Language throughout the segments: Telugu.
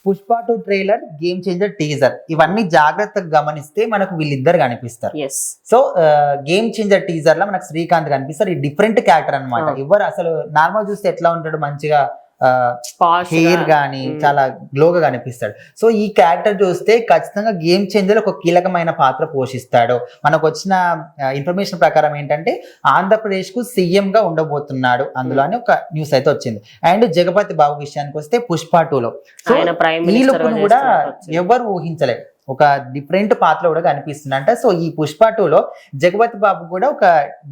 Pushpa 2 trailer, game changer teaser ఇవన్నీ జాగ్రత్తగా గమనిస్తే మనకు వీళ్ళిద్దరు కనిపిస్తారు. Yes so game changer teaser లో మనకు శ్రీకాంత్ కనిపిస్తారు. ఈ డిఫరెంట్ క్యారెక్టర్ అన్నమాట. ఎవరు అసలు నార్మల్ చూస్తే ఎట్లా ఉంటాడు, మంచిగా హెయిర్ గానీ చాలా గ్లోగా కనిపిస్తాడు. సో ఈ క్యారెక్టర్ చూస్తే ఖచ్చితంగా గేమ్ చేంజర్ ఒక కీలకమైన పాత్ర పోషిస్తాడు. మనకు వచ్చిన ఇన్ఫర్మేషన్ ప్రకారం ఏంటంటే ఆంధ్రప్రదేశ్ కు సీఎం గా ఉండబోతున్నాడు అందులో అని ఒక న్యూస్ అయితే వచ్చింది. అండ్ జగపతి బాబు విషయానికి వస్తే పుష్ప 2 లో ఈ లుక్ కూడా ఎవరు ఊహించలేదు, ఒక డిఫరెంట్ పాత్ర కూడా కనిపిస్తుందంట. సో ఈ పుష్ప 2 లో జగపతి బాబు కూడా ఒక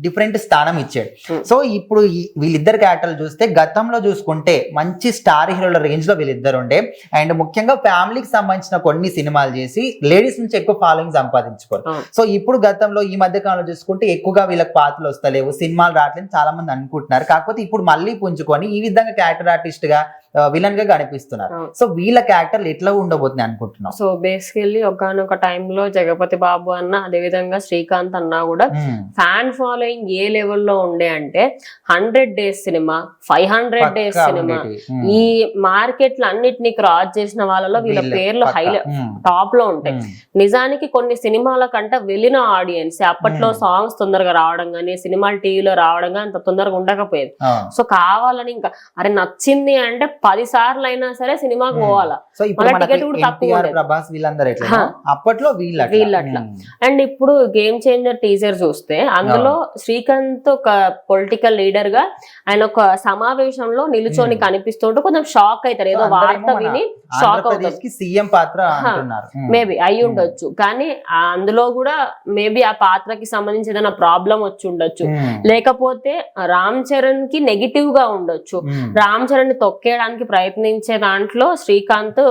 డిఫరెంట్ స్థానం ఇచ్చాడు. సో ఇప్పుడు వీళ్ళిద్దరు క్యారెక్టర్లు చూస్తే గతంలో చూసుకుంటే మంచి స్టార్ హీరోల రేంజ్ లో వీళ్ళిద్దరు ఉండే. అండ్ ముఖ్యంగా ఫ్యామిలీకి సంబంధించిన కొన్ని సినిమాలు చేసి లేడీస్ నుంచి ఎక్కువ ఫాలోయింగ్ సంపాదించుకోరు. సో ఇప్పుడు గతంలో ఈ మధ్య కాలంలో చూసుకుంటే ఎక్కువగా వీళ్ళకి పాత్రలు వస్తలేవు, సినిమాలు రావట్లేదు చాలా మంది అనుకుంటున్నారు. కాకపోతే ఇప్పుడు మళ్ళీ పుంజుకొని ఈ విధంగా క్యారెక్టర్ ఆర్టిస్ట్ గా విలన్ గా కనిపిస్తున్నారు. సో వీళ్ళ క్యారెక్టర్లు ఎట్లా ఉండబోతున్నాయి అనుకుంటున్నాం. సో బేసికల్లీ ఒకనొక టైంలో జగపతి బాబు అన్న అదే విధంగా శ్రీకాంత్ అన్న కూడా ఫ్యాన్ ఫాలోయింగ్ ఏ లెవెల్లో ఉండే అంటే 100 days సినిమా, 500 days సినిమా, ఈ మార్కెట్ అన్నిటిని క్రాస్ చేసిన వాళ్ళలో వీళ్ళ పేర్లు టాప్ లో ఉంటాయి. నిజానికి కొన్ని సినిమాల కంటే వెళ్ళిన ఆడియన్స్ అప్పట్లో సాంగ్స్ తొందరగా రావడం కానీ సినిమాలు టీవీలో రావడం కానీ అంత తొందరగా ఉండకపోయేది. సో కావాలని ఇంకా అరే నచ్చింది అంటే 10 సార్లు అయినా సరే సినిమాకి పోవాలా, టికెట్ కూడా తక్కువ అప్పట్లో వీళ్ళట్లా. అండ్ ఇప్పుడు గేమ్ చేంజర్ టీజర్ చూస్తే అందులో శ్రీకాంత్ ఒక పొలిటికల్ లీడర్ గా ఆయన ఒక సమావేశంలో నిలుచొని కనిపిస్తుంటే కొంచెం షాక్ అవుతారు, ఏదో వార్త విని షాక్ అవుతారు. సీఎం పాత్ర మేబీ అయి ఉండొచ్చు, కానీ అందులో కూడా మేబీ ఆ పాత్రకి సంబంధించి ఏదైనా ప్రాబ్లం వచ్చి ఉండొచ్చు, లేకపోతే రామ్ చరణ్ కి నెగిటివ్ గా ఉండొచ్చు. రామ్ చరణ్ ని తొక్కేయడానికి ప్రయత్నించే దాంట్లో శ్రీకాంత్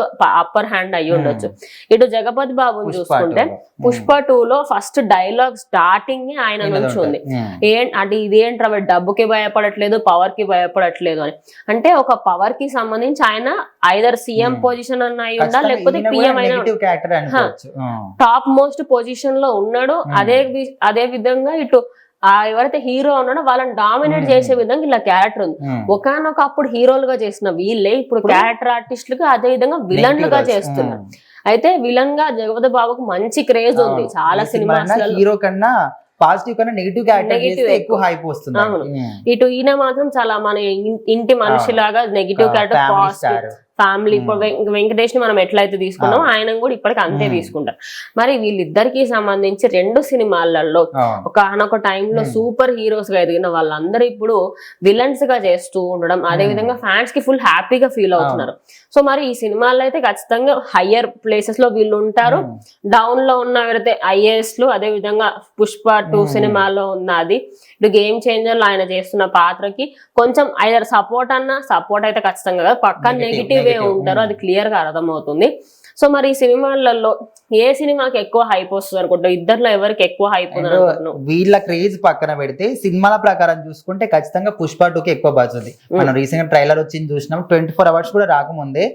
అప్పర్ హ్యాండ్ అయ్యి ఉండొచ్చు. ఇటు జగపతి బాబుని చూసుకుంటే పుష్ప 2 లో ఫస్ట్ డైలాగ్ స్టార్టింగ్ ఆయన నుంచి ఉంది, అంటే ఇదేంట్రా డబ్బుకి భయపడట్లేదు, పవర్ కి భయపడట్లేదు అని. అంటే ఒక పవర్ కి సంబంధించి ఆయన ఐదర్ సీఎం పొజిషన్ అన్న అయి ఉండాలి, లేకపోతే పిఎం అయినా టాప్ మోస్ట్ పొజిషన్ లో ఉన్నాడు. అదే విధంగా ఇటు ఎవరైతే హీరో ఉన్నాడో వాళ్ళని డామినేట్ చేసే విధంగా ఇలా క్యారెక్టర్ ఉంది. ఒకనొక అప్పుడు హీరోలుగా చేసిన వీళ్ళే ఇప్పుడు క్యారెక్టర్ ఆర్టిస్టులుగా అదే విధంగా విలన్లుగా చేస్తున్నారు. అయితే విలన్ గా జగపతి బాబుకు మంచి క్రేజ్ ఉంది చాలా సినిమాస్. హీరో కన్నా పాజిటివ్ కన్నా నెగిటివ్ ఎక్కువ హైప్ వస్తుంది. అవును, ఇటు ఈయన మాత్రం చాలా మన ఇంటి మనిషిలాగా నెగిటివ్ క్యారెక్టర్, పాజిటివ్ ఫ్యామిలీ. ఇప్పుడు వెంకటేష్ ని మనం ఎట్లయితే తీసుకున్నామో ఆయన కూడా ఇప్పటికి అంతే తీసుకుంటారు. మరి వీళ్ళిద్దరికి సంబంధించి 2 సినిమాలలో ఒక టైంలో సూపర్ హీరోస్ గా ఎదిగిన వాళ్ళందరూ ఇప్పుడు విలన్స్ గా చేస్తూ ఉండడం, అదే విధంగా ఫ్యాన్స్ కి ఫుల్ హ్యాపీగా ఫీల్ అవుతున్నారు. సో మరి ఈ సినిమాల్లో అయితే ఖచ్చితంగా హయ్యర్ ప్లేసెస్ లో వీళ్ళు ఉంటారు, డౌన్ లో ఉన్న ఎవరైతే ఐఏఎస్ లు, అదే విధంగా పుష్ప 2 సినిమాలో ఉన్నది. ఇటు గేమ్ చేంజర్ లో ఆయన చేస్తున్న పాత్రకి కొంచెం ఐదర్ సపోర్ట్ అయితే ఖచ్చితంగా కదా, పక్కా నెగిటివ్ ఉంటారు, అది క్లియర్ గా అర్థమవుతుంది. సో మరి ఈ సినిమాలలో ఏ సినిమాకి ఎక్కువ హైప్ వస్తుంది అనుకుంటారు? ఇద్దరులో ఎవరికి ఎక్కువ హైప్ ఉంది అనుకుంటున్నాను? వీళ్ళ క్రేజ్ పక్కన పెడితే సినిమాల ప్రకారం చూసుకుంటే ఖచ్చితంగా పుష్ప 2కి ఎక్కువ బజ్ ఉంది. మనం రీసెంట్ గా ట్రైలర్ వచ్చింది చూసినాం, 24 hours కూడా రాకముందే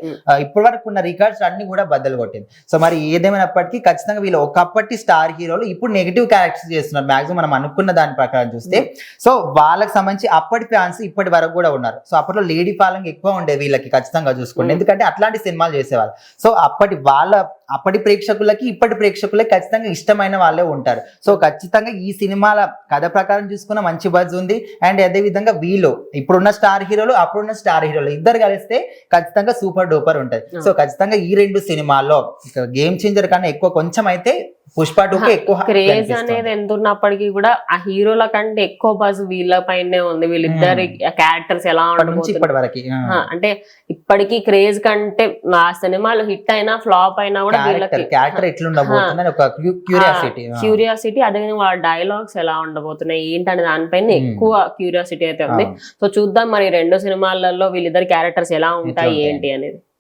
ఇప్పటి వరకు ఉన్న రికార్డ్స్ అన్ని కూడా బద్దలు కొట్టింది. సో మరి ఏదేమైనప్పటికీ ఖచ్చితంగా వీళ్ళు ఒకప్పటి స్టార్ హీరోలు ఇప్పుడు నెగిటివ్ క్యారెక్టర్స్ చేస్తున్నారు మాక్సిమం మనం అనుకున్న దాని ప్రకారం చూస్తే. సో వాళ్ళకి సంబంధించి అప్పటి ఫ్యాన్స్ ఇప్పటి వరకు కూడా ఉన్నారు. సో అప్పట్లో లేడీ ఫాలోయింగ్ ఎక్కువ ఉండేది వీళ్ళకి ఖచ్చితంగా చూసుకోండి, ఎందుకంటే అట్లాంటి సినిమాలు చేసేవాళ్ళు. సో అప్పటి ప్రేక్షకులకి ఇప్పటి ప్రేక్షకులకి ఖచ్చితంగా ఇష్టమైన వాళ్ళే ఉంటారు. సో ఖచ్చితంగా ఈ సినిమాల కథ ప్రకారం చూసుకున్న మంచి బజ్ ఉంది. అండ్ అదే విధంగా వీళ్ళు ఇప్పుడున్న స్టార్ హీరోలు అప్పుడున్న స్టార్ హీరోలు ఇద్దరు కలిస్తే ఖచ్చితంగా సూపర్ డూపర్ ఉంటాయి. సో ఖచ్చితంగా ఈ 2 సినిమాల్లో గేమ్ చేంజర్ కన్నా ఎక్కువ కొంచెం అయితే పుష్ప 2కి ఎక్కువ క్రేజ్ అనేది ఎంత ఉన్నప్పటికీ కూడా ఆ హీరోల కంటే ఎక్కువ బజ్ వీళ్ళ పైనే ఉంది. వీళ్ళిద్దరి క్యారెక్టర్స్ ఎలా ఇప్పటి అంటే ఇప్పటికీ క్రేజ్ కంటే ఆ సినిమాలు హిట్ అయినా ఫ్లాప్ అయినా కూడా క్యారెక్టర్ ఎట్లుండబోతుందని ఒక క్యూరియాసిటీ, అదే వాళ్ళ డైలాగ్స్ ఎలా ఉండబోతున్నాయి ఏంటనే దానిపైన ఎక్కువ క్యూరియాసిటీ అయితే ఉంది. సో చూద్దాం మరి 2 సినిమాలలో వీళ్ళిద్దరి క్యారెక్టర్స్ ఎలా ఉంటాయి ఏంటి అనేది.